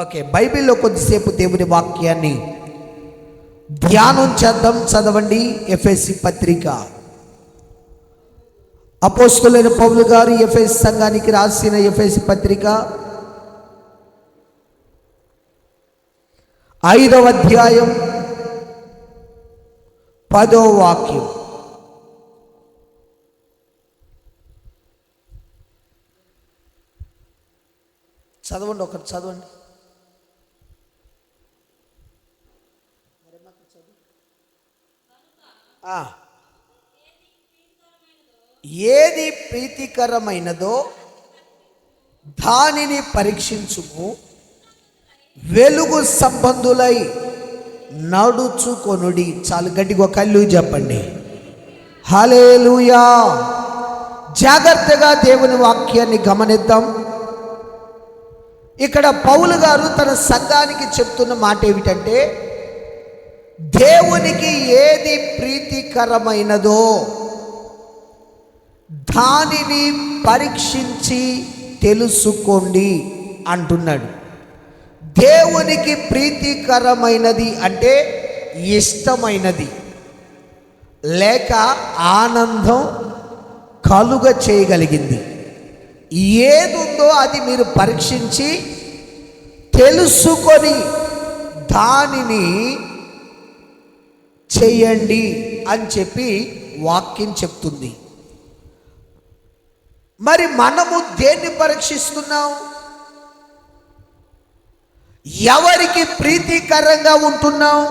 Okay, బైబిల్లో కొద్దిసేపు దేవుని వాక్యాన్ని ధ్యానం చేద్దాం. చదవండి. ఎఫెసీ పత్రిక. అపోస్తలుడైన పౌలు గారు ఎఫెసీ సంఘానికి రాసిన ఎఫెసీ పత్రిక 5వ అధ్యాయం 10వ వాక్యం. చదవండి, ఒకటి చదవండి. ఏది ప్రీతికరమైనదో దానిని పరీక్షించుము, వెలుగు సంబంధులై నడుచుకొనుడి. చాలు, గట్టిగా ఒక హల్లెలూయా చెప్పండి. హల్లెలూయా. జాగ్రత్తగా దేవుని వాక్యాన్ని గమనిద్దాం. ఇక్కడ పౌలు గారు తన సంఘానికి చెప్తున్న మాట ఏమిటంటే, దేవునికి ఏది ప్రీతికరమైనదో దానిని పరీక్షించి తెలుసుకోండి అంటున్నాడు. దేవునికి ప్రీతికరమైనది అంటే ఇష్టమైనది లేక ఆనందం కలుగ చేయగలిగింది ఏదుందో అది మీరు పరీక్షించి తెలుసుకొని దానిని చేయండి అని చెప్పి వాక్యం చెప్తుంది. మరి మనము దేన్ని పరీక్షిస్తున్నాం? ఎవరికి ప్రీతికరంగా ఉంటున్నాం?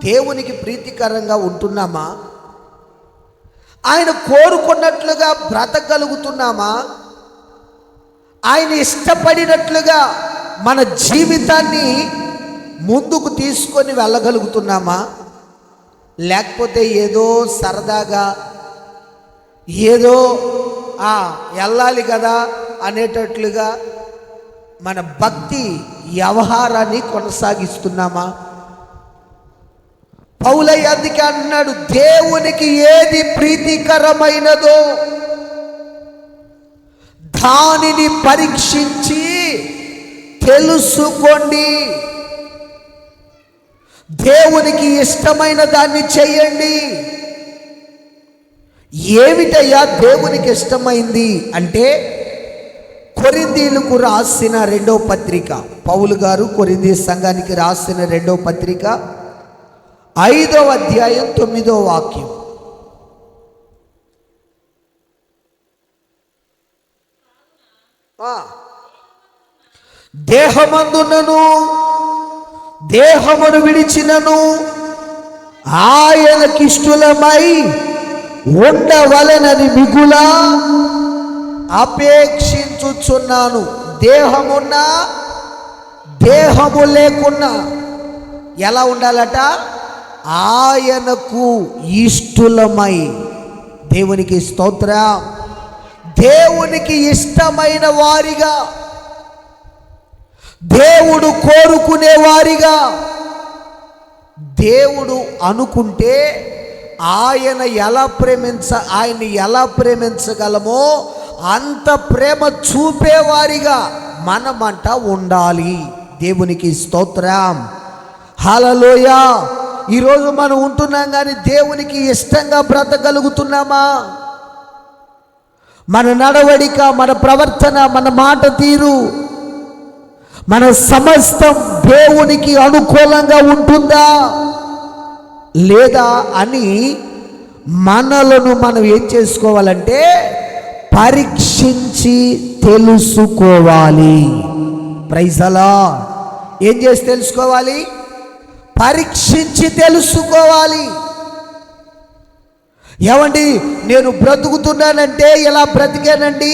దేవునికి ప్రీతికరంగా ఉంటున్నామా? ఆయన కోరుకున్నట్లుగా బ్రతకగలుగుతున్నామా? ఆయన ఇష్టపడినట్లుగా మన జీవితాన్ని ముందుకు తీసుకొని వెళ్ళగలుగుతున్నామా? లేకపోతే ఏదో సరదాగా ఏదో వెళ్ళాలి కదా అనేటట్లుగా మన భక్తి వ్యవహారాన్ని కొనసాగిస్తున్నామా? పౌలయ్య అందుకే అన్నాడు, దేవునికి ఏది ప్రీతికరమైనదో దానిని పరీక్షించి తెలుసుకోండి. దేవునికి ఇష్టమైన దాన్ని చేయండి. ఏమిటయ్యా దేవునికి ఇష్టమైంది అంటే, కొరింథీయులకు రాసిన 2వ పత్రిక, పౌలు గారు కొరింథీ సంఘానికి రాసిన 2వ పత్రిక 5వ అధ్యాయం 9వ వాక్యం. దేహమందునను దేహమును విడిచినను ఆయనకిష్టులమై ఉండవలెనని మిగులా అపేక్షించుచున్నాను. దేహమున్నా దేహము లేకున్నా ఎలా ఉండాలట? ఆయనకు ఇష్టులమై. దేవునికి స్తోత్రం. దేవునికి ఇష్టమైన వారిగా, దేవుడు కోరుకునే వారిగా, దేవుడు అనుకుంటే ఆయన్ని ఎలా ప్రేమించగలమో అంత ప్రేమ చూపేవారిగా మనమంట ఉండాలి. దేవునికి స్తోత్రం. హల్లెలూయా. ఈరోజు మనం ఉంటున్నాం కానీ దేవునికి ఇష్టంగా బ్రతకగలుగుతున్నామా? మన నడవడిక, మన ప్రవర్తన, మన మాట తీరు, మన సమస్తం దేవునికి అనుకూలంగా ఉంటుందా లేదా అని మనలను మనం ఏం చేసుకోవాలంటే పరీక్షించి తెలుసుకోవాలి. Praise the Lord. ఏం చేసి తెలుసుకోవాలి? పరీక్షించి తెలుసుకోవాలి. ఏమండి, నేను బ్రతుకుతున్నానంటే ఇలా బ్రతికానండి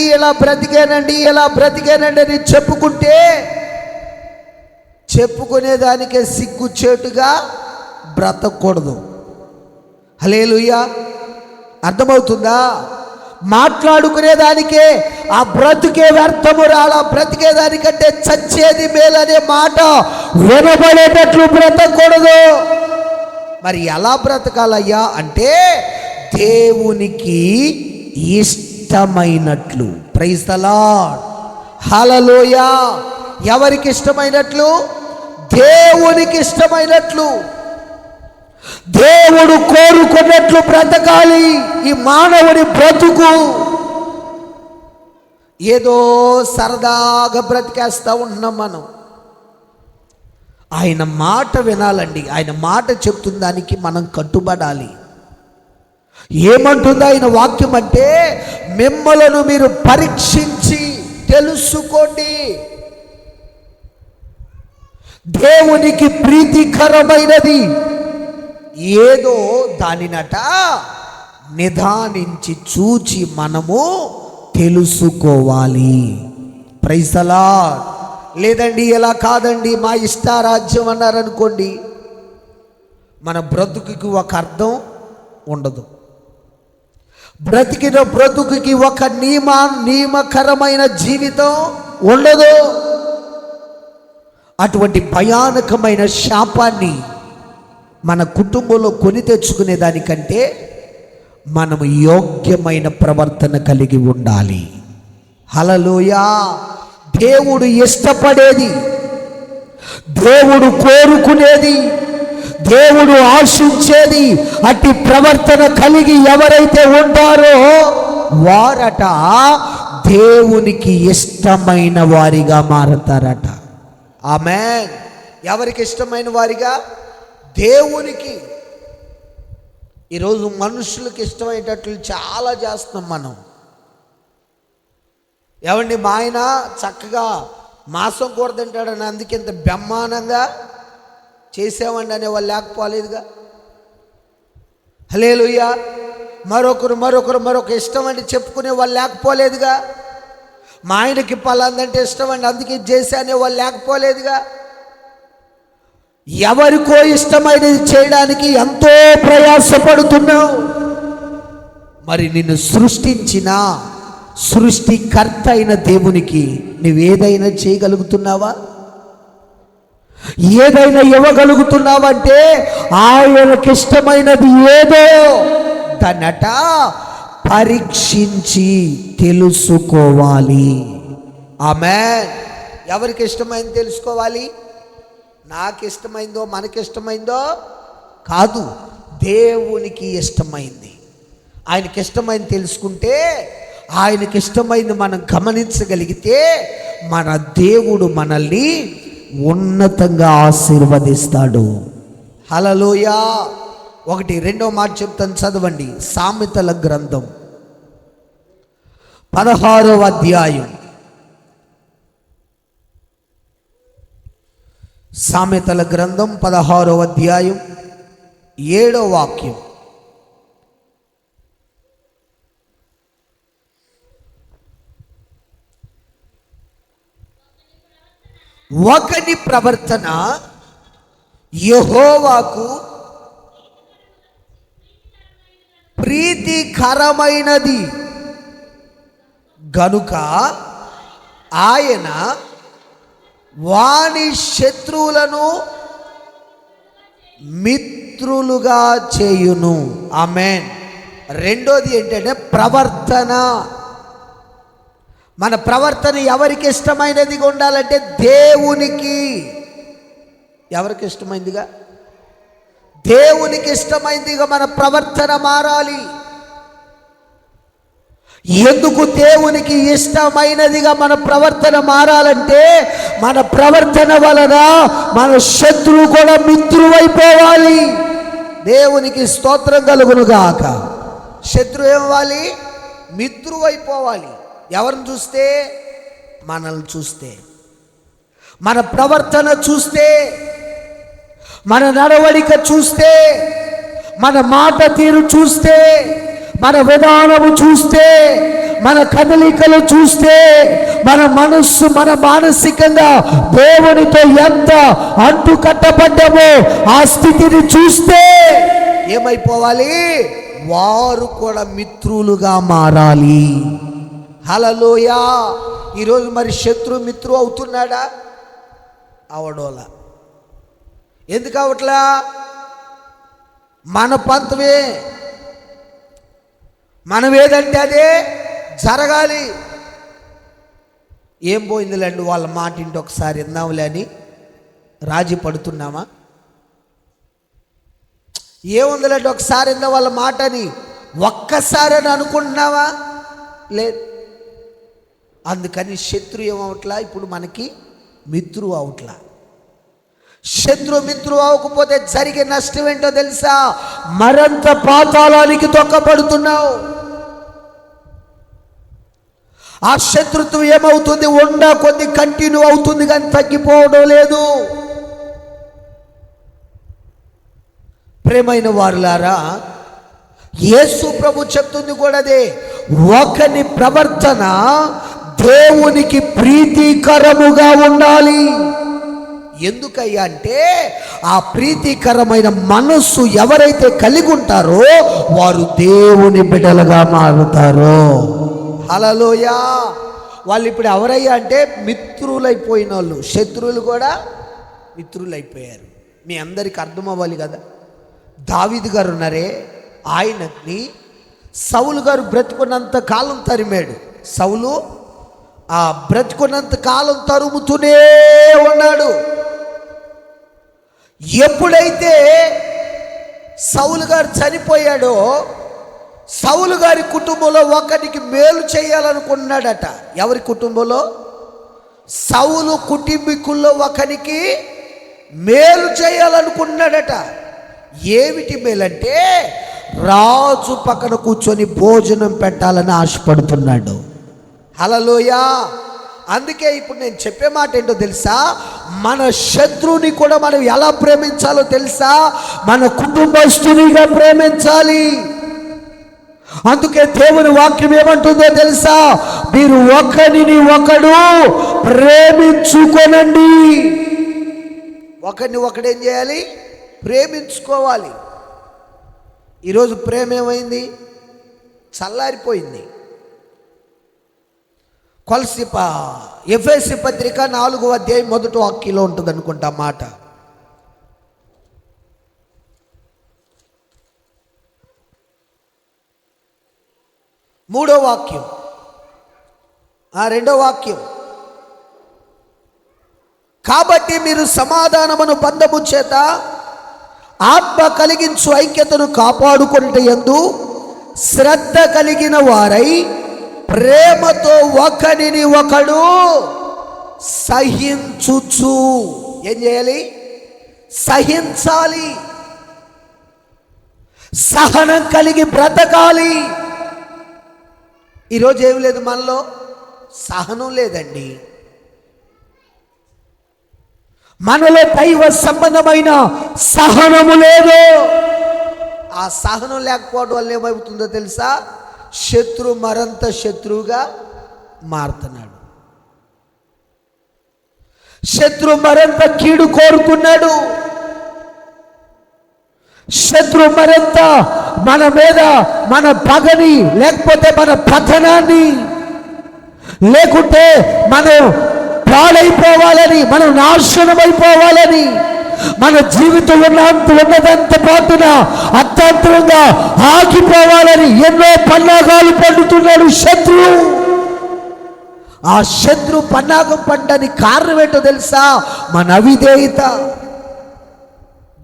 అని చెప్పుకుంటే చెప్పుకునేదానికే సిగ్గుచేటుగా బ్రతకూడదు. హల్లెలూయా. అర్థమవుతుందా? మాట్లాడుకునేదానికే ఆ బ్రతుకే వ్యర్థము రాలా, బ్రతికేదానికంటే చచ్చేది మేలనే మాట వినబడేటట్లు బ్రతకూడదు. మరి ఎలా బ్రతకాలయ్యా అంటే దేవునికి ఇష్టమైనట్లు. Praise the Lord. హల్లెలూయా. ఎవరికి ఇష్టమైనట్లు? దేవునికి ఇష్టమైనట్లు, దేవుడు కోరుకున్నట్లు బ్రతకాలి ఈ మానవుని బ్రతుకు. ఏదో సరదాగా బ్రతికేస్తూ ఉంటున్నాం మనం. ఆయన మాట వినాలండి. ఆయన మాట చెప్తున్న దానికి మనం కట్టుబడాలి. ఏమంటుంది ఆయన వాక్యం అంటే, మిమ్మలను మీరు పరీక్షించి తెలుసుకోండి, దేవునికి ప్రీతికరమైనది ఏదో దానినట నిదానించి చూచి మనము తెలుసుకోవాలి. Praise the Lord. లేదండి ఎలా కాదండి మా ఇష్టారాజ్యం అన్నారనుకోండి, మన బ్రతుకుకి ఒక అర్థం ఉండదు. బ్రతికిన బ్రతుకుకి ఒక నియమకరమైన జీవితం ఉండదు. అటువంటి భయానకమైన శాపాన్ని మన కుటుంబంలో కొని తెచ్చుకునే దానికంటే మనము యోగ్యమైన ప్రవర్తన కలిగి ఉండాలి. హల్లెలూయా. దేవుడు ఇష్టపడేది, దేవుడు కోరుకునేది, దేవుడు ఆశించేది అట్టి ప్రవర్తన కలిగి ఎవరైతే ఉంటారో వారట దేవునికి ఇష్టమైన వారిగా మారతారట. ఆమేన్. ఎవరికి ఇష్టమైన వారిగా? దేవునికి. ఈరోజు మనుషులకు ఇష్టమయ్యేటట్లు చాలా చేస్తున్నాం మనం. ఏమండి, మా ఆయన చక్కగా మాంసం కూర తింటాడని అందుకే ఇంత బ్రహ్మాండంగా చేసామండి అనే వాళ్ళు లేకపోలేదుగా. హల్లెలూయా. మరొకరు ఇష్టం అండి చెప్పుకునే వాళ్ళు లేకపోలేదుగా. మా ఆయనకి పలాందంటే ఇష్టం అండి అందుకే చేసా అనే వాళ్ళు లేకపోలేదుగా. ఎవరికో ఇష్టమైనది చేయడానికి ఎంతో ప్రయాసపడుతున్నావు. మరి నిన్ను సృష్టించిన సృష్టికర్త అయిన దేవునికి నువ్వేదైనా చేయగలుగుతున్నావా? ఏదైనా ఇవ్వగలుగుతున్నావంటే ఆయనకి ఇష్టమైనది ఏదో దాన్నట పరీక్షించి తెలుసుకోవాలి. ఆమేన్. ఎవరికి ఇష్టమైంది తెలుసుకోవాలి? నాకు ఇష్టమైందో మనకి ఇష్టమైందో కాదు, దేవునికి ఇష్టమైంది. ఆయనకి ఇష్టమైంది తెలుసుకుంటే, ఆయనకి ఇష్టమైంది మనం గమనించగలిగితే మన దేవుడు మనల్ని ఉన్నతంగా ఆశీర్వదిస్తాడు. హల్లెలూయా. 1-2వ మాట చెప్తాను, చదవండి. సామెతల గ్రంథం 16వ అధ్యాయం. సామెతల గ్రంథం 16వ అధ్యాయం 7వ వాక్యం. ఒకని ప్రవర్తన యెహోవాకు ప్రీతికరమైనది గనుక ఆయన వాని శత్రువులను మిత్రులుగా చేయును. ఆమేన్. రెండోది ఏంటంటే ప్రవర్తన. మన ప్రవర్తన ఎవరికి ఇష్టమైనదిగా ఉండాలంటే దేవునికి. ఎవరికి ఇష్టమైందిగా? దేవునికి ఇష్టమైందిగా మన ప్రవర్తన మారాలి. ఎందుకు దేవునికి ఇష్టమైనదిగా మన ప్రవర్తన మారాలంటే మన ప్రవర్తన వలన మన శత్రువు కూడా మిత్రువైపోవాలి. దేవునికి స్తోత్రం కలుగునుగాక. శత్రువు ఏమవ్వాలి? మిత్రువైపోవాలి. ఎవరిని చూస్తే? మనల్ని చూస్తే, మన ప్రవర్తన చూస్తే, మన నడవడిక చూస్తే, మన మాట తీరు చూస్తే, మన విధానము చూస్తే, మన కదలికలు చూస్తే, మన మనస్సు మన మానసికంగా దేవునితో ఎంత అంటుకట్టబడ్డామో ఆ స్థితిని చూస్తే ఏమైపోవాలి? వారు కూడా మిత్రులుగా మారాలి. హల్లెలూయా. ఈరోజు మరి శత్రు మిత్రు అవుతున్నాడా? అవడోలా. ఎందుకు అవట్లా? మన పంతమే, మనం ఏదంటే అదే జరగాలి. ఏం పోయిందిలేండి వాళ్ళ మాట ఇంటి ఒకసారి విందాంలే అని రాజీ పడుతున్నామా? ఏముందిలేండి ఒకసారి విందా వాళ్ళ మాట అని ఒక్కసారి అని అనుకుంటున్నావా? లేదు. అందుకని శత్రు ఏమవట్లా, ఇప్పుడు మనకి మిత్రువు అవట్లా. శత్రు మిత్రువు అవ్వకపోతే జరిగే నష్టం ఏంటో తెలుసా? మరంత పాతాళానికి తొక్కబడుతున్నావు. ఆ శత్రుత్వం ఏమవుతుంది? కొద్ది కంటిన్యూ అవుతుంది కానీ తగ్గిపోవడం లేదు. ప్రేమైన వారులారా, యేసు ప్రభు చెప్తుంది కూడా అదే. ఒకని ప్రవర్తన దేవునికి ప్రీతికరముగా ఉండాలి. ఎందుకయ్యా అంటే ఆ ప్రీతికరమైన మనస్సు ఎవరైతే కలిగి ఉంటారో వారు దేవుని బిడ్డలుగా మారుతారు. హల్లెలూయా. వాళ్ళు ఇప్పుడు ఎవరయ్యా అంటే మిత్రులైపోయిన వాళ్ళు. శత్రువులు కూడా మిత్రులైపోయారు. మీ అందరికి అర్థం అవ్వాలి కదా. దావీదు గారు ఉన్నారే, ఆయనని సౌలు గారు బ్రతుకున్నంత కాలం తరిమాడు. సౌలు ఆ బ్రతుకున్నంత కాలం తరుముతూనే ఉన్నాడు. ఎప్పుడైతే సౌలు గారు చనిపోయాడో సౌలు గారి కుటుంబంలో ఒకరికి మేలు చేయాలనుకున్నాడట. ఎవరి కుటుంబంలో? సౌలు కుటుంబీకుల్లో ఒకరికి మేలు చేయాలనుకున్నాడట. ఏమిటి మేలంటే రాజు పక్కన కూర్చొని భోజనం పెట్టాలని ఆశపడుతున్నాడు. హల్లెలూయా. అందుకే ఇప్పుడు నేను చెప్పే మాట ఏంటో తెలుసా? మన శత్రువుని కూడా మనం ఎలా ప్రేమించాలో తెలుసా? మన కుటుంబస్తునిగా ప్రేమించాలి. అందుకే దేవుని వాక్యం ఏమంటుందో తెలుసా? మీరు ఒకరిని ఒకడు ప్రేమించుకోనండి. ఒకరిని ఒకడేం చేయాలి? ప్రేమించుకోవాలి. ఈరోజు ప్రేమ ఏమైంది? చల్లారిపోయింది. ఎఫెసీ పత్రిక 4వ అధ్యాయం 1వ వాక్యంలో ఉంటుంది అనుకుంటా మాట. మూడో వాక్యం, 2వ వాక్యం. కాబట్టి మీరు సమాధానమును బంధము చేత ఆత్మ కలిగించు ఐక్యతను కాపాడుకొనుట యందు శ్రద్ధ కలిగిన వారై ప్రేమతో ఒకరిని ఒకడు సహించుచు. ఏం చేయాలి? సహించాలి. సహనం కలిగి బ్రతకాలి. ఈరోజు ఏమి లేదు మనలో? సహనం లేదండి. మనలో దైవ సంబంధమైన సహనము లేదు. ఆ సహనం లేకపోవడం వల్ల ఏమవుతుందో తెలుసా? శత్రు మరంత శత్రువుగా మారుతున్నాడు. శత్రు మరంత కీడు కోరుకున్నాడు. శత్రు మరింత మన మీద మన పగని, లేకపోతే మన పతనాన్ని, లేకుంటే మనం పాడైపోవాలని, మనం నాశనం అయిపోవాలని, మన జీవితం ఉన్నదంత పాటున అర్థాంతరంగా ఆగిపోవాలని ఎన్నో పన్నాగాలు పండుతున్నాడు శత్రువు. ఆ శత్రు పన్నాగం పండడానికి కారణం ఏంటో తెలుసా? మన అవిధేయత.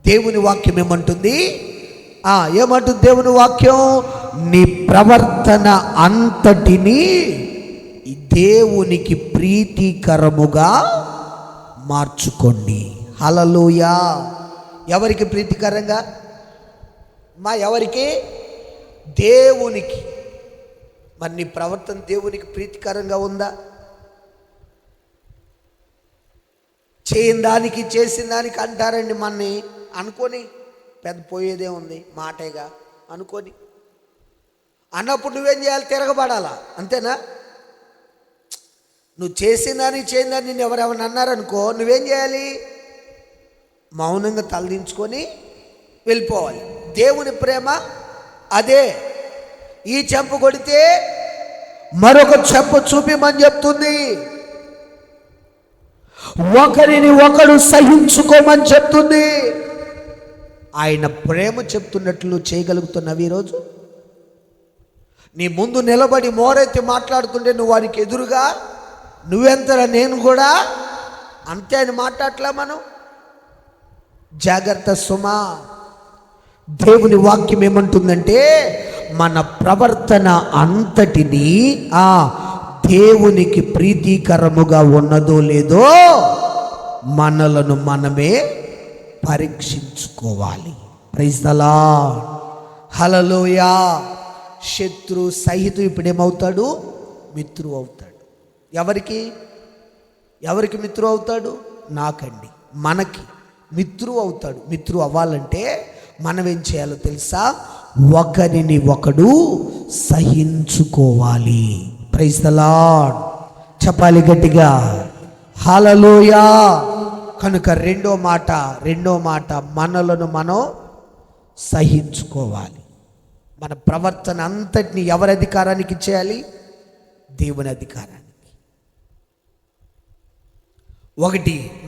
దేవుని వాక్యం ఏమంటుంది? ఏమంటుంది దేవుని వాక్యం? నీ ప్రవర్తన అంతటిని దేవునికి ప్రీతికరముగా మార్చుకోండి. హల్లెలూయా. ఎవరికి ప్రీతికరంగా? ఎవరికి? దేవునికి. మరి నీ ప్రవర్తన దేవునికి ప్రీతికరంగా ఉందా? చేయని దానికి చేసిన దానికి అంటారండి మన్ని అనుకొని, పెద్ద పోయేదే ఉంది, మాటేగా అనుకొని అన్నప్పుడు నువ్వేం చేయాలి? తిరగబడాలా. అంతేనా? నువ్వు చేసిన దానికి చేయని దాన్ని నేను ఎవరెవరిని అన్నారనుకో, నువ్వేం చేయాలి? మౌనంగా తలదించుకొని వెళ్ళిపోవాలి. దేవుని ప్రేమ అదే. ఈ చెంప కొడితే మరొక చెంప చూపిమని చెప్తుంది. ఒకరిని ఒకడు సహించుకోమని చెప్తుంది. ఆయన ప్రేమ చెప్తున్నట్లు చేయగలుగుతున్నావు ఈరోజు? నీ ముందు నిలబడి మోరెత్తి మాట్లాడుతుంటే నువ్వు వారికి ఎదురుగా నువ్వెంతరా నేను కూడా అంతే అని మాట్లాడట్లా మనం. జాగ్రత్త సుమా. దేవుని వాక్యం ఏమంటుందంటే మన ప్రవర్తన అంతటిని దేవునికి ప్రీతికరముగా ఉన్నదో లేదో మనలను మనమే పరీక్షించుకోవాలి. Praise the Lord. హల్లెలూయా. శత్రు సహితు ఇప్పుడేమవుతాడు? మిత్రువు అవుతాడు. ఎవరికి మిత్రువు అవుతాడు? నాకండి, మనకి మిత్రువు అవుతాడు. మిత్రువు అవ్వాలంటే మనం ఏం చేయాలో తెలుసా? ఒకరిని ఒకడు సహించుకోవాలి. Praise the lord. చెప్పాలి గట్టిగా హల్లెలూయా. కనుక రెండో మాట మనలను మనం సహించుకోవాలి. మన ప్రవర్తన అంతటిని ఎవరి అధికారానికి ఇచ్చేయాలి? దేవుని అధికారానికి.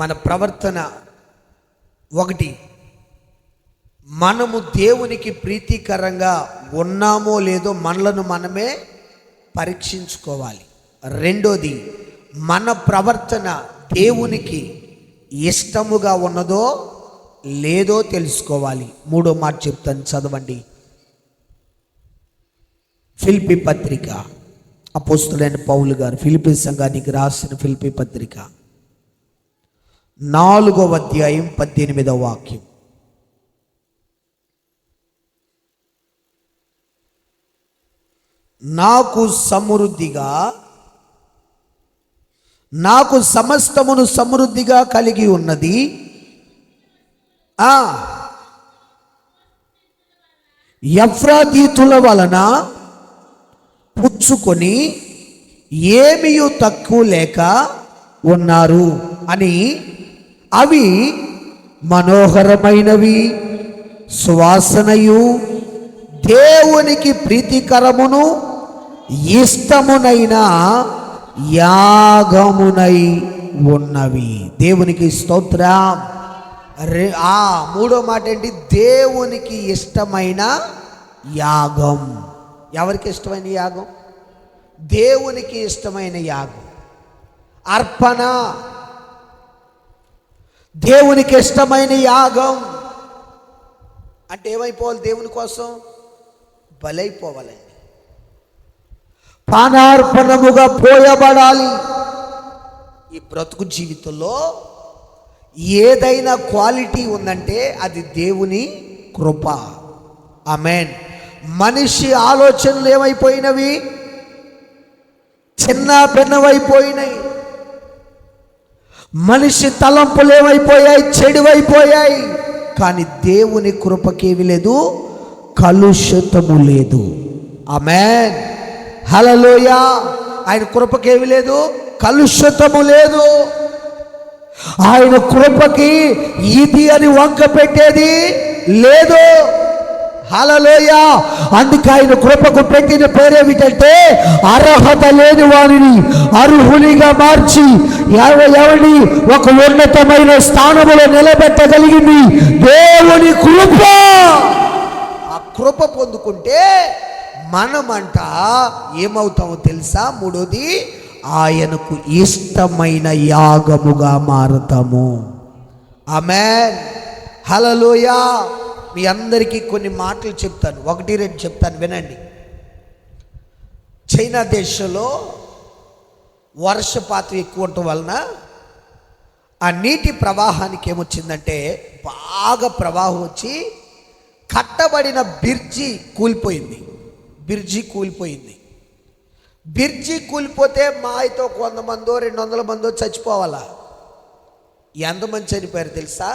మన ప్రవర్తన మనము దేవునికి ప్రీతికరంగా ఉన్నామో లేదో మనలను మనమే పరీక్షించుకోవాలి. రెండోది, మన ప్రవర్తన దేవునికి ఇష్టముగా ఉన్నదో లేదో తెలుసుకోవాలి. మూడో మాట చెప్తాను, చదవండి. ఫిలిప్పీ పత్రిక, అపోస్తలుడైన పౌలు గారు ఫిలిప్పీ సంఘానికి రాసిన ఫిలిప్పీ పత్రిక 4వ అధ్యాయం 18వ వాక్యం. నాకు సమస్తమును సమృద్ధిగా కలిగి ఉన్నది. ఎఫ్రాతీతుల వలన పుచ్చుకొని ఏమీయూ తక్కువ లేక ఉన్నారు అని, అవి మనోహరమైనవి, సువాసనయు, దేవునికి ప్రీతికరమును ఇష్టమునైన యాగమునై ఉన్నవి. దేవునికి స్తోత్రం. మూడో మాట ఏంటి? దేవునికి ఇష్టమైన యాగం. ఎవరికి ఇష్టమైన యాగం? దేవునికి ఇష్టమైన యాగం, అర్పణ. దేవునికి ఇష్టమైన యాగం అంటే ఏమైపోవాలి? దేవుని కోసం బలైపోవాలండి, పానార్పణముగా పోయబడాలి. ఈ బ్రతుకు జీవితంలో ఏదైనా క్వాలిటీ ఉందంటే అది దేవుని కృప. ఆమేన్. మనిషి ఆలోచనలు ఏమైపోయినవి? చిన్న భిన్నమైపోయినాయి. మనిషి తలంపులు ఏమైపోయాయి? చెడువైపోయాయి. కానీ దేవుని కృపకేవి లేదు, కలుషితము లేదు. ఆమేన్. హల్లెలూయా. ఆయన కృపకేవి లేదు, కలుషితము లేదు. ఆయన కృపకి ఇది అని వంక పెట్టేది లేదు. హల్లెలూయా. అందుకే ఆయన కృపకు పెట్టిన పేరేమిటంటే అర్హత లేని వారిని అర్హునిగా మార్చి ఎవరిని ఒక ఉన్నతమైన స్థానంలో నిలబెట్టగలిగింది దేవుని కృప. ఆ కృప పొందుకుంటే మనమంట ఏమవుతామో తెలుసా? మూడోది, ఆయనకు ఇష్టమైన యాగముగా మారుతాము. ఆమేన్. హల్లెలూయా. మీ అందరికీ కొన్ని మాటలు చెప్తాను, 1-2 చెప్తాను, వినండి. చైనా దేశంలో వర్షపాతం ఎక్కువ ఉండటం వలన ఆ నీటి ప్రవాహానికి ఏమొచ్చిందంటే బాగా ప్రవాహం వచ్చి కట్టబడిన బ్రిడ్జి కూలిపోయింది. బ్రిడ్జి కూలిపోతే మా అయితే 100 మందో 200 మందో చచ్చిపోవాలా. ఎంతమంది చనిపోయారు తెలుసా?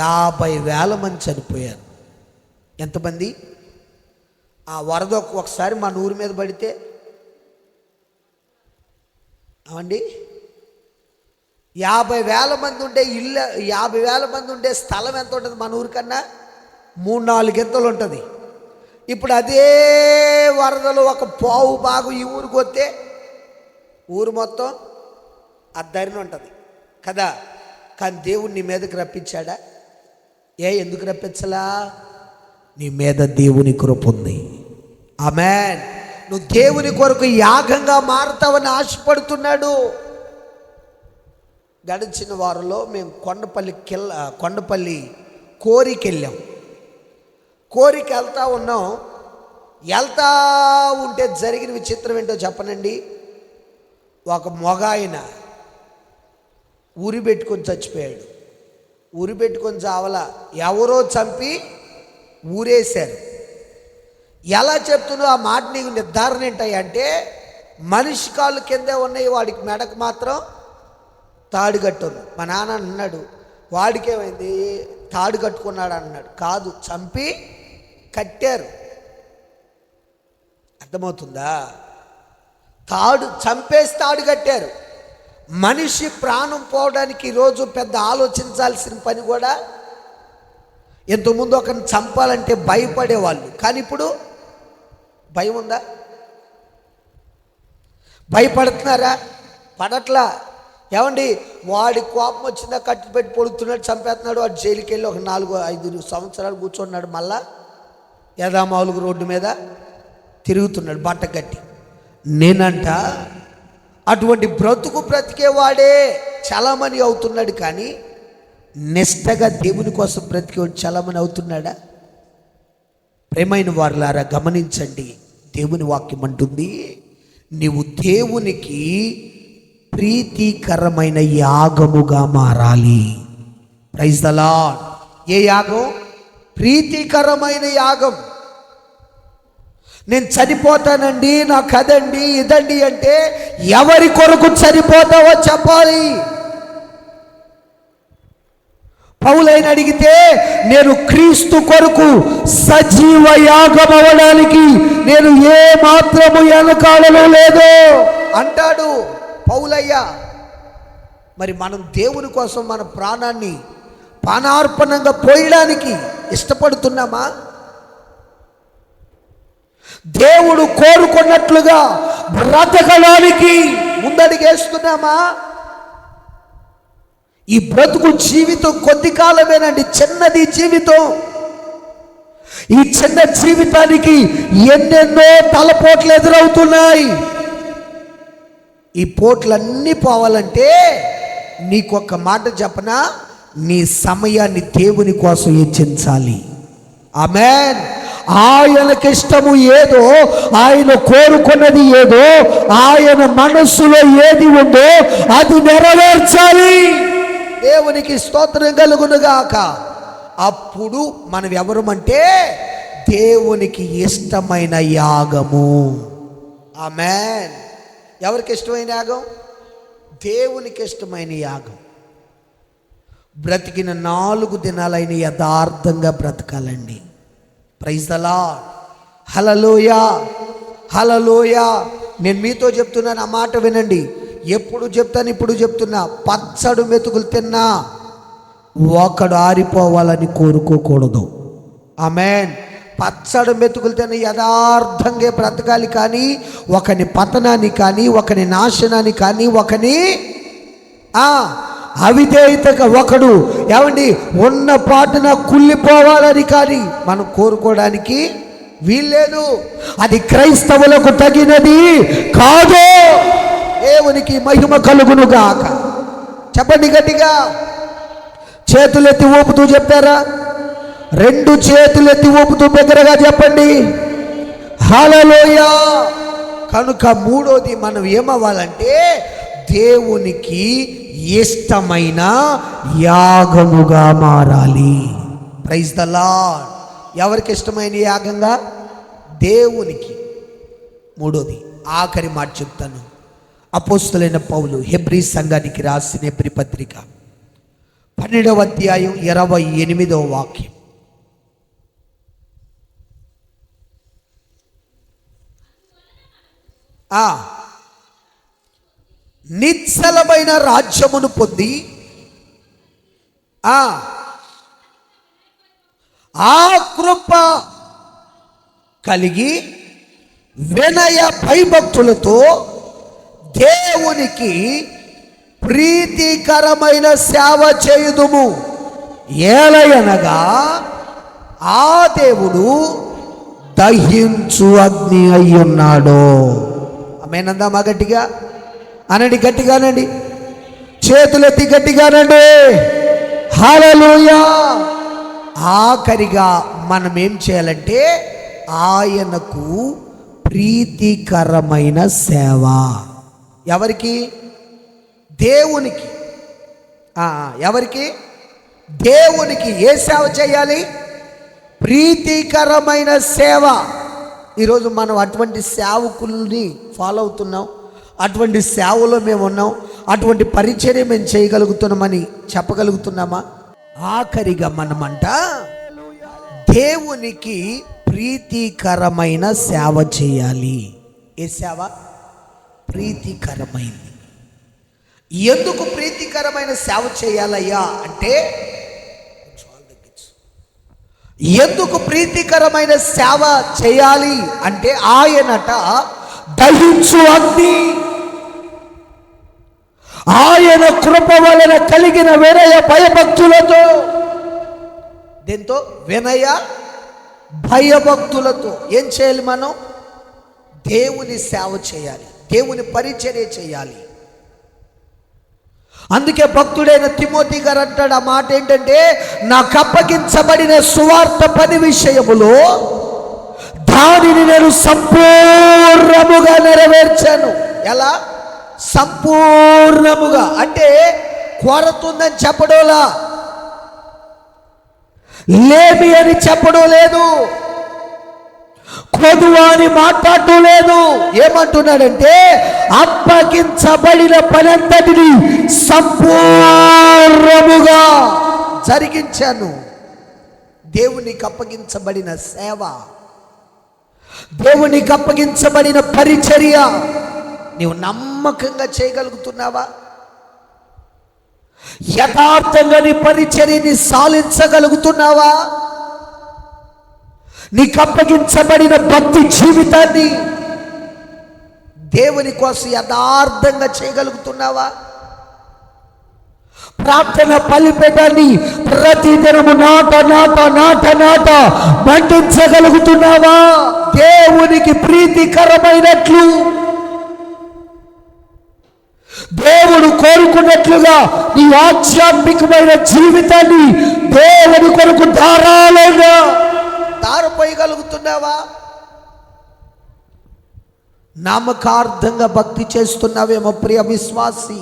50,000 మంది చనిపోయారు. ఎంతమంది? ఆ వరద ఒకసారి మన ఊరి మీద పడితే అవండి 50,000 మంది ఉండే ఇల్లు, 50,000 మంది ఉండే స్థలం ఎంత ఉంటుంది మన ఊరికన్నా? 3-4 గింతలు ఉంటుంది. ఇప్పుడు అదే వరదలు ఒక పావు భాగం ఈ ఊరికి వస్తే ఊరు మొత్తం అద్దరిని ఉంటుంది కదా. కానీ దేవుడు నీ మీదకి రప్పించాడా? ఎందుకు రప్పించలా? నీ మీద దేవుని కృప ఉంది. ఆమేన్. నువ్వు దేవుని కొరకు యాగంగా మారుతావని ఆశపడుతున్నాడు. గడిచిన వారంలో మేము కొండపల్లి కోరికి వెళ్ళాం. కోరికి వెళ్తా ఉన్నాం. వెళ్తా ఉంటే జరిగిన విచిత్రం ఏంటో చెప్పనండి. ఒక మగ ఆయన ఉరి పెట్టుకొని చచ్చిపోయాడు. ఉరి పెట్టుకొని చావల, ఎవరో చంపి ఊరేశారు. ఎలా చెప్తున్నావు ఆ మాట? నీకు నిర్ధారణ ఏంటంటే మనిషి కాళ్ళు కిందే ఉన్నాయి, వాడికి మెడకు మాత్రం తాడు కట్టుంది. మా నాన్న అన్నాడు, వాడికేమైంది తాడు కట్టుకున్నాడు అన్నాడు. కాదు, చంపి కట్టారు. అర్థమవుతుందా? చంపేసి తాడు కట్టారు. మనిషి ప్రాణం పోవడానికి ఈరోజు పెద్ద ఆలోచించాల్సిన పని కూడా. ఇంతకుముందు ఒకరిని చంపాలంటే భయపడేవాళ్ళు, కానీ ఇప్పుడు భయం ఉందా? భయపడుతున్నారా? పడట్లా. ఏమండి, వాడి కోపం వచ్చిందా కట్టి పెట్టి పొడుతున్నాడు, చంపేస్తున్నాడు. వాడు జైలుకి వెళ్ళి ఒక 4-5 సంవత్సరాలు కూర్చున్నాడు. మళ్ళా యథామావులుగు రోడ్డు మీద తిరుగుతున్నాడు బట్ట కట్టి. నేనంట అటువంటి బ్రతికేవాడే చలామణి అవుతున్నాడు, కానీ నిష్టగా దేవుని కోసం బ్రతికేవాడు చలామణి అవుతున్నాడా? ప్రేమైన వారులారా గమనించండి, దేవుని వాక్యం అంటుంది, నీవు దేవునికి ప్రీతికరమైన యాగముగా మారాలి. Praise the lord. ఏ యాగం? ప్రీతికరమైన యాగం. నేను చనిపోతానండి, నాకు అదండి ఇదండి అంటే ఎవరి కొరకు చనిపోతావో చెప్పాలి. పౌలైన అడిగితే, నేను క్రీస్తు కొరకు సజీవ యాగం అవ్వడానికి నేను ఏ మాత్రము వెనకాడను లేదు అంటాడు పౌలయ్య. మరి మనం దేవుని కోసం మన ప్రాణాన్ని పానార్పణంగా పోయడానికి ఇష్టపడుతున్నామా? దేవుడు కోరుకున్నట్లుగా బ్రతకడానికి ముందడిగేస్తున్నామా? ఈ బ్రతుకు జీవితం కొద్ది కాలమేనండి, చిన్నది జీవితం. ఈ చిన్న జీవితానికి ఎన్నెన్నో తలపోట్లు ఎదురవుతున్నాయి. ఈ పోట్లన్నీ పోవాలంటే నీకొక్క మాట చెప్పనా, నీ సమయాన్ని దేవుని కోసం వెచ్చించాలి. ఆమేన్. ఆయనకిష్టము ఏదో, ఆయన కోరుకున్నది ఏదో, ఆయన మనస్సులో ఏది ఉందో అది నెరవేర్చాలి. దేవునికి స్తోత్రం కలుగునుగాక. అప్పుడు మనం ఎవరమంటే దేవునికి ఇష్టమైన యాగము. ఆమేన్. ఎవరికి ఇష్టమైన యాగం? దేవునికి ఇష్టమైన యాగం. బ్రతికిన 4 దినాలైన యథార్థంగా బ్రతకాలండి. Praise the Lord. Hallelujah, hallelujah. నేను మీతో చెప్తున్నాను, ఆ మాట వినండి. ఎప్పుడు చెప్తాను, ఇప్పుడు చెప్తున్నా. పచ్చడు మెతుకులు తిన్నా ఒకడు ఆరిపోవాలని కోరుకోకూడదు. ఆమేన్. పచ్చడి మెతుకులు తిన్న యథార్థంగా బ్రతకాలి, కానీ ఒకని పతనాన్ని కానీ, ఒకని నాశనాన్ని కానీ, ఒకని అవిధేయతగా ఒకడు ఏమండి ఉన్న పాటున కుళ్ళిపోవాలని కానీ మనం కోరుకోవడానికి వీల్లేదు. అది క్రైస్తవులకు తగినది కాదు. దేవునికి మహిమ కలుగునుగాక. చెప్పండి గట్టిగా. చేతులెత్తి ఊపుతూ చెప్పారా? 2 చేతులెత్తి ఊపుతూ బిగ్గరగా చెప్పండి, హల్లెలూయా. కనుక మూడోది మనం ఏమవ్వాలంటే దేవునికి ఇష్టమైన యాగముగా మారాలి. Praise the Lord. ఎవరికి ఇష్టమైన యాగంగా? దేవునికి. మూడోది ఆఖరి మాట చెప్తాను. అపోస్తలుడైన పౌలు హెబ్రీ సంఘానికి రాసిన హెబ్రీ పత్రిక 12వ అధ్యాయం 28వ వాక్యం. నిశ్చలమైన రాజ్యమును పొంది ఆ కృప కలిగి వినయ భయభక్తులతో దేవునికి ప్రీతికరమైన సేవ చేయుదుము. ఏలయనగా ఆ దేవుడు దహించు అగ్ని అయ్యున్నాడు. ఆమేనందామా? గట్టిగా అనండి, గట్టిగానండి, చేతులెత్తి గట్టిగానండి. హల్లెలూయా. ఆఖరిగా మనం ఏం చేయాలంటే ఆయనకు ప్రీతికరమైన సేవ. ఎవరికి? దేవునికి. ఎవరికి? దేవునికి. ఏ సేవ చేయాలి? ప్రీతికరమైన సేవ. ఈరోజు మనం అటువంటి సేవకుల్ని ఫాలో అవుతున్నాం, అటువంటి సేవలో మేము ఉన్నాం, అటువంటి పరిచర్య మేము చేయగలుగుతున్నామని చెప్పగలుగుతున్నామా? ఆఖరిగా మనమంట దేవునికి ప్రీతికరమైన సేవ చేయాలి. ఏ సేవ? ప్రీతికరమైంది. ఎందుకు ప్రీతికరమైన సేవ చేయాలయ్యా అంటే, ఎందుకు ప్రీతికరమైన సేవ చేయాలి అంటే ఆయనట దహించు అగ్ని. ఆయన కృప వలన కలిగిన వినయ భయభక్తులతో. దీంతో వినయ భయభక్తులతో ఏం చేయాలి? మనం దేవుని సేవ చేయాలి, దేవుని పరిచర్య చేయాలి. అందుకే భక్తుడైన తిమోతి గారు అంటాడు, ఆ మాట ఏంటంటే, నాకు అప్పగించబడిన సువార్త పని విషయములో దానిని నేను సంపూర్ణముగా నెరవేర్చాను. ఎలా? సంపూర్ణముగా అంటే కొరత ఉందని చెప్పడంలా, లేమి అని చెప్పడం లేదు, కొదువా అని మాట్లాడటం లేదు. ఏమంటున్నాడంటే, అప్పగించబడిన పనంతటిని సంపూర్ణముగా జరిగించాను. దేవునికి అప్పగించబడిన సేవ, దేవునికి అప్పగించబడిన పరిచర్య నీవు నమ్మకంగా చేయగలుగుతున్నావా? యథార్థంగా నీ పరిచర్యని సాధించగలుగుతున్నావా? నీకు అప్పగించబడిన భక్తి జీవితాన్ని దేవుని కోసం యథార్థంగా చేయగలుగుతున్నావా? ప్రార్థన బలిపీఠాన్ని ప్రతిదినము నాట నాట నాట నాట మండించగలుగుతున్నావా? దేవునికి ప్రీతికరమైనట్లు, దేవుడు కోరుకున్నట్లుగా నీ ఆధ్యాత్మికమైన జీవితాన్ని దేవుని కొరకు ధారాళంగా ధారపోయగలుగుతున్నావా? నామకార్థంగా భక్తి చేస్తున్నావేమో ప్రియ విశ్వాసి.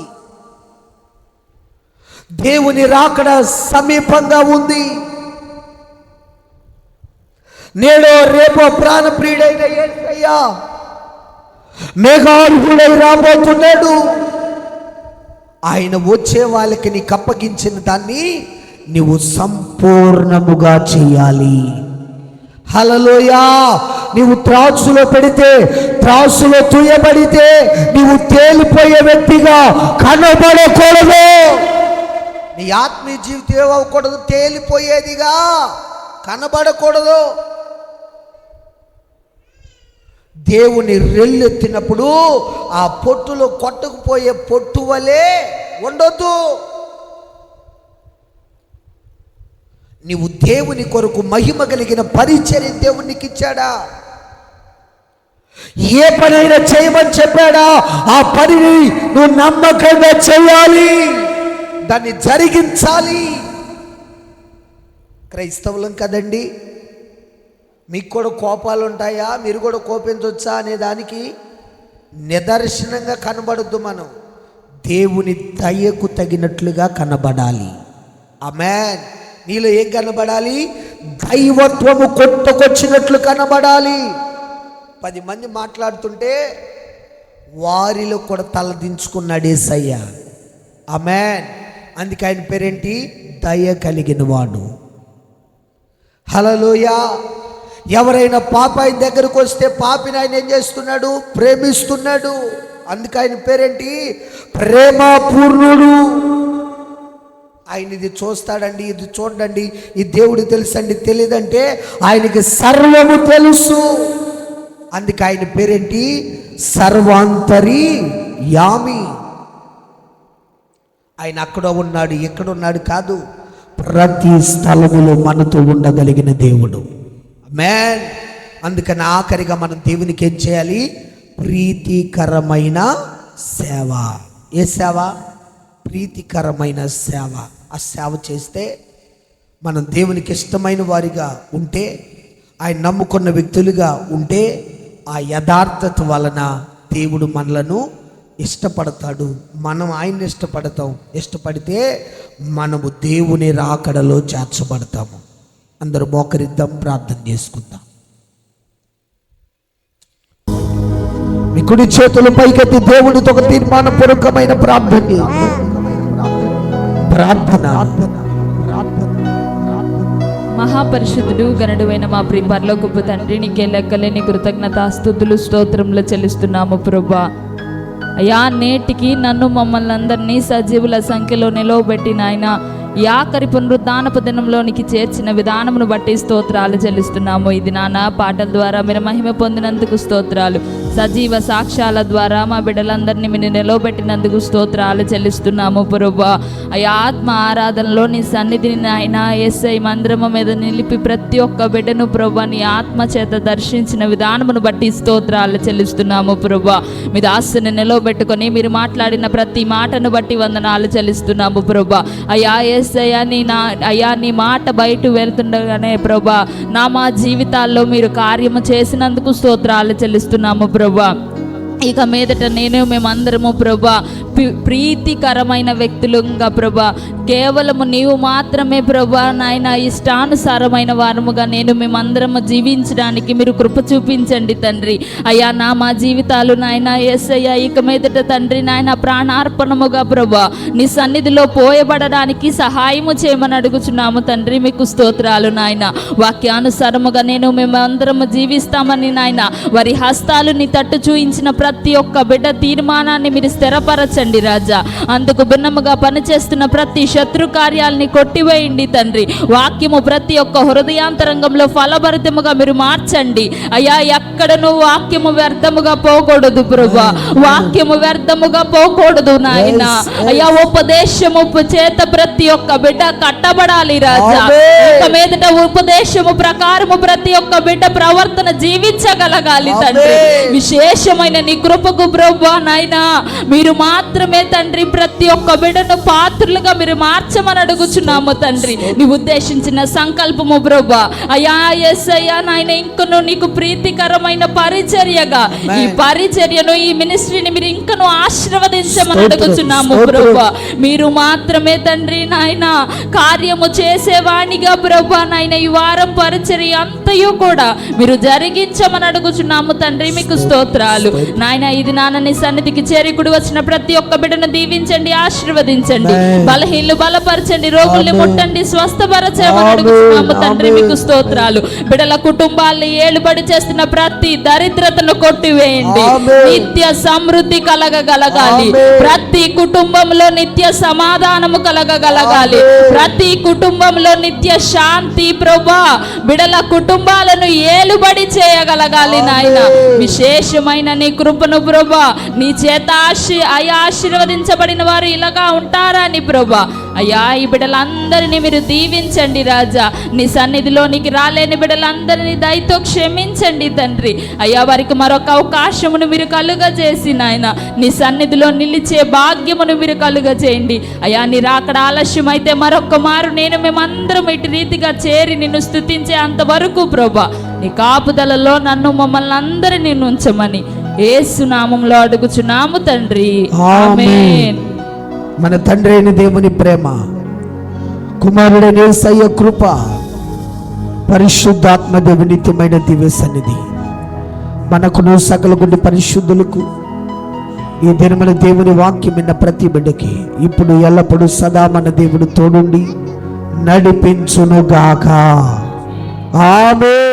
దేవుని రాకడ సమీపంగా ఉంది. నేడో రేపో ప్రాణప్రియుడైన యేసయ్య మేఘారూఢుడై రాబోతున్నాడు. ఆయన వచ్చే వాళ్ళకి నీకు అప్పగించిన దాన్ని నీవు సంపూర్ణముగా చేయాలి. హల్లెలూయా. నీవు త్రాసులో పెడితే, త్రాసులో తుయ్యబడితే నీవు తేలిపోయే వ్యక్తిగా కనబడకూడదు. నీ ఆత్మీయ జీవితం ఏమవకూడదు, తేలిపోయేదిగా కనబడకూడదు. దేవుని రెల్లెత్తినప్పుడు ఆ పొట్టులో కొట్టుకుపోయే పొట్టు వలె ఉండొద్దు. నీవు దేవుని కొరకు మహిమ కలిగిన పరిచర్య దేవునికి ఇచ్చాడా? ఏ పనైనా చేయమని చెప్పాడా? ఆ పనిని నువ్వు నమ్మకంగా చేయాలి, దాన్ని జరిగించాలి. క్రైస్తవులం కదండి, మీకు కూడా కోపాలు ఉంటాయా? మీరు కూడా కోపించవచ్చా అనే దానికి నిదర్శనంగా కనబడద్దు. మనం దేవుని దయకు తగినట్లుగా కనబడాలి. ఆమేన్. నీలో ఏం కనబడాలి? దైవత్వము కొట్టుకొచ్చినట్లు కనబడాలి. 10 మంది మాట్లాడుతుంటే వారిలో కూడా తలదించుకున్నాడు యేసయ్య. ఆమేన్. అందుకే ఆయన పేరేంటి? దయ కలిగిన వాడు. హల్లెలూయా. ఎవరైనా పాప ఆయన దగ్గరకు వస్తే పాపిని ఆయన ఏం చేస్తున్నాడు? ప్రేమిస్తున్నాడు. అందుకే ఆయన పేరేంటి? ప్రేమపూర్ణుడు. ఆయన ఇది చూస్తాడండి, ఇది చూడండి, ఈ దేవుడు తెలుసండి, తెలియదంటే ఆయనకి సర్వము తెలుసు. అందుకే ఆయన పేరేంటి? సర్వాంతరి యామి. ఆయన అక్కడ ఉన్నాడు, ఇక్కడ ఉన్నాడు కాదు, ప్రతి స్థలములో మనతో ఉండగలిగిన దేవుడు. ఆమేన్. అందుకని ఆఖరిగా మనం దేవునికి ఏం చేయాలి? ప్రీతికరమైన సేవ. ఏ సేవ? ప్రీతికరమైన సేవ. ఆ సేవ చేస్తే మనం దేవునికి ఇష్టమైన వారిగా ఉంటే, ఆయన నమ్ముకున్న వ్యక్తులుగా ఉంటే, ఆ యథార్థత వలన దేవుడు మనలను ఇష్టపడతాడు, మనం ఆయన్ని ఇష్టపడతాం. ఇష్టపడితే మనము దేవుని రాకడలో చేర్చబడతాము. అందరూ మోకరిద్దాం, ప్రార్థన చేసుకుందాం. మీ కుడి చేతులు పైకెత్తి దేవునితో ఒక తీర్మానపూర్వకమైన ప్రార్థన. మహాపరిశుద్ధుడు గణుడైన మా ప్రియ పరలోకపు తండ్రి, నీకే లెక్కలేని కృతజ్ఞతాస్తుతులు స్తోత్రములు చెల్లిస్తున్నాము ప్రభువా. అయ్యా, నేటికి నన్ను మమ్మల్ని అందరినీ సజీవుల సంఖ్యలో నిలవబెట్టిన ఆయన ఈ ఆఖరి పునరుద్ధానపు దినంలోనికి చేర్చిన విధానమును బట్టి స్తోత్రాలు చెల్లిస్తున్నాము. ఇది నాన్న పాటల ద్వారా మీరు మహిమ పొందినందుకు స్తోత్రాలు. సజీవ సాక్ష్యాల ద్వారా మా బిడ్డలందరినీ మీరు నిలవబెట్టినందుకు స్తోత్రాలు చెల్లిస్తున్నాము ప్రభువా. అయ్యా, ఆత్మ ఆరాధనలో నీ సన్నిధిని ఆయన యేసయ్య మందిరము మీద నిలిపి ప్రతి ఒక్క బిడ్డను ప్రభువా నీ ఆత్మ చేత దర్శించిన విధానమును బట్టి స్తోత్రాలు చెల్లిస్తున్నాము ప్రభువా. మీ దాసుని నిలవబెట్టుకొని మీరు మాట్లాడిన ప్రతి మాటను బట్టి వందనాలు చెల్లిస్తున్నాము ప్రభువా. అయ్యా అయ్యా, నీ మాట బయట వెళ్తుండగానే ప్రభా మా జీవితాల్లో మీరు కార్యము చేసినందుకు స్తోత్రాలు చెల్లిస్తున్నాము ప్రభా. ఇక మీదట మేమందరము ప్రభా ప్రీతికరమైన వ్యక్తులుగా ప్రభా, కేవలము నీవు మాత్రమే ప్రభా నాయన ఇష్టానుసారమైన వారముగా మేమందరము జీవించడానికి మీరు కృప చూపించండి తండ్రి. అయ్యా, మా జీవితాలు నాయన యేసయ్యా ఇక మీదట తండ్రి నాయన ప్రాణార్పణముగా ప్రభా నీ సన్నిధిలో పోయబడడానికి సహాయము చేయమని అడుగుచున్నాము తండ్రి. మీకు స్తోత్రాలు నాయన. వాక్యానుసారముగా మేమందరము జీవిస్తామని నాయన వారి హస్తాలు నీ తట్టు చూయించిన ప్రతి ఒక్క బిడ్డ తీర్మానాన్ని మీరు స్థిరపరచండి రాజా. అందుకు భిన్నముగా పనిచేస్తున్న ప్రతి శత్రు కార్యాలని కొట్టివేయండి తండ్రి. వాక్యము ప్రతి ఒక్క హృదయాంతరంగంలో ఫలభరితముగా మీరు మార్చండి అయ్యా. ఎక్కడను వాక్యము వ్యర్థముగా పోకూడదు ప్రభా, వాక్యము వ్యర్థముగా పోకూడదు నాయన. అయ్యా, ఉపదేశము చేత ప్రతి ఒక్క బిడ్డ కట్టబడాలి రాజా. ఇక మీదట ఉపదేశము ప్రకారము ప్రతి ఒక్క బిడ్డ ప్రవర్తన జీవించగలగాలి తండ్రి. విశేషమైన నీ కృపకు ప్రభా నాయన మీరు మాత్రమే తండ్రి ప్రతి ఒక్క బిడ్డను పాత్రలుగా మీరు మార్చమని అడుగుచున్నాము తండ్రి. నీ ఉద్దేశించిన సంకల్పము ప్రభా అయ్యా యేసయ్యా నాయన ఇంకను నీకు ప్రీతికరమైన పరిచర్యగా ఈ పరిచర్యను ఈ మినిస్ట్రీని మీరు ఇంకను ఆశీర్వదించమని అడుగుచున్నాము ప్రభా. మీరు మాత్రమే తండ్రి నాయన కార్యము చేసేవాణిగా ప్రభా నాయన ఈ వారం పరిచర్య అంతయు కూడా మీరు జరిగించమని అడుగుచున్నాము తండ్రి. మీకు స్తోత్రాలు నాయన. ఇది నాన్నని సన్నిధికి చేరికుడి వచ్చిన ప్రతి ఒక్క బిడ్డను దీవించండి, ఆశీర్వదించండి. బలహీనలు బలపరచండి, రోగుల్ని ముట్టండి, స్వస్థపరచమని అడుగుతున్నాము తండ్రి. మీకు స్తోత్రాలు. బిడ్డల కుటుంబాలను ఏలుబడి చేస్తున్న ప్రతి దరిద్రతను కొట్టివేయండి. నిత్య సమృద్ధి కలగగలగాలి. ప్రతి కుటుంబంలో నిత్య సమాధానము కలగగలగాలి. ప్రతి కుటుంబంలో నిత్య శాంతి ప్రభా బిడ్డల కుటుంబాలను ఏలుబడి చేయగలగాలి నాయన. విశేషమైన నీ కృపను ప్రభా నీ చేత ఆశీర్వదించబడిన వారు ఇలాగా ఉంటారని ప్రభా అయ్యా. ఈ బిడ్డలందరినీ మీరు దీవించండి రాజా. నీ సన్నిధిలోనికి రాలేని బిడ్డలందరినీ దయతో క్షమించండి తండ్రి. అయ్యా, వారికి మరొక అవకాశమును మీరు కలుగజేసి నాయన నీ సన్నిధిలో నిలిచే భాగ్యమును మీరు కలుగజేయండి అయ్యా. నీ రాకడ ఆలస్యమైతే మరొక్క మారు మేమందరం ఇటు రీతిగా చేరి నిన్ను స్తుతించే అంతవరకు ప్రభా నీ కాపుదలలో నన్ను మమ్మల్ని అందరినీ ఉంచమని యేసు నామములో అడుగుచున్నాము తండ్రి, ఆమేన్. మన తండ్రి అయిన దేవుని ప్రేమ, కుమారుడైన యేసయ్య కృప, పరిశుద్ధాత్మ దేవుని నిత్యమైన దివ్య సన్నిధి మనకును సకల గుండి పరిశుద్ధులకు ఈ దినమున దేవుని వాక్యం విన్న ప్రతి బిడ్డకి ఇప్పుడు ఎల్లప్పుడూ సదా మన దేవుడు తోడుండి నడిపించునుగాక. ఆమేన్.